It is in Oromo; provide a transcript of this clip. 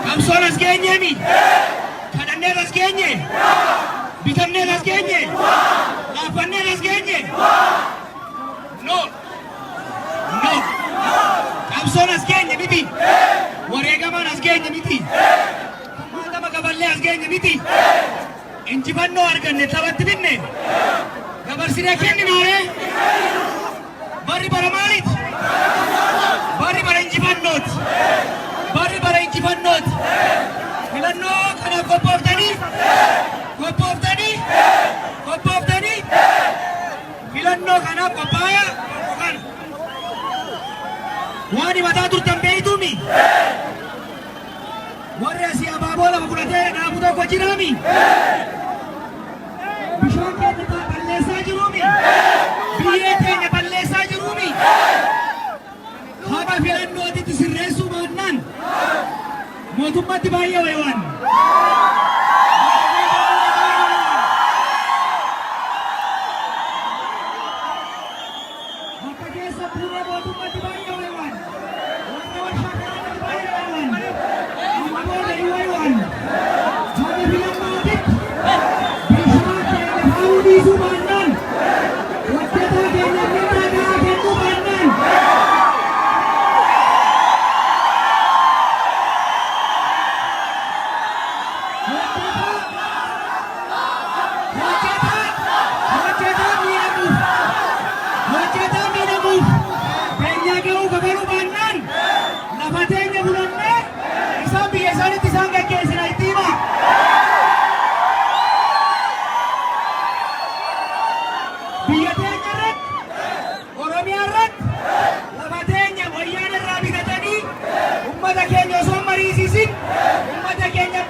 Kamsoon as geenye mi? Kadhannee as geenye? Bitannee as geenye? Laafannee as geenye? No. No. Kamsoon as geenye miti. Wareegamaan as geenye miti. Kumaatama gaballee as geenye miti. Injifannoo arganne taphatti binne. Dabarsinee kenninaare. Barri bara maaliiti? Barri bara injifannooti. Barri bara injifannooti. Filannoo kanaaf qophooftanii filannoo kanaaf qophaa'aa kana waan himataa turtan beeytuumi. Warri asii abaaboo lama fudhatee dhaabu tokko jiraami. Bishaan keenya balleessaa jiruumi. Biyyee keenya balleessaa jiruumi. Haqa filannootitti sirreessuu baannaan mootummaatti baay'ee wayiwaan. Akka keessa fuudhee mootummaatti baay'ee wayiwaan. Warra warshaa kanatti baay'ee wayiwaan. Amma booda hin wayiwaan. Haqa filannootitti bishaan keenya haa'uu dhiisuu baannaan hojjetaa keenya mirgaa gahaa kennuu baannaan biyya teenya irratti Oromiyaa irratti lafa teenya wayyaan irraa bitatanii ummata keenya osoo mariisisin ummata keenya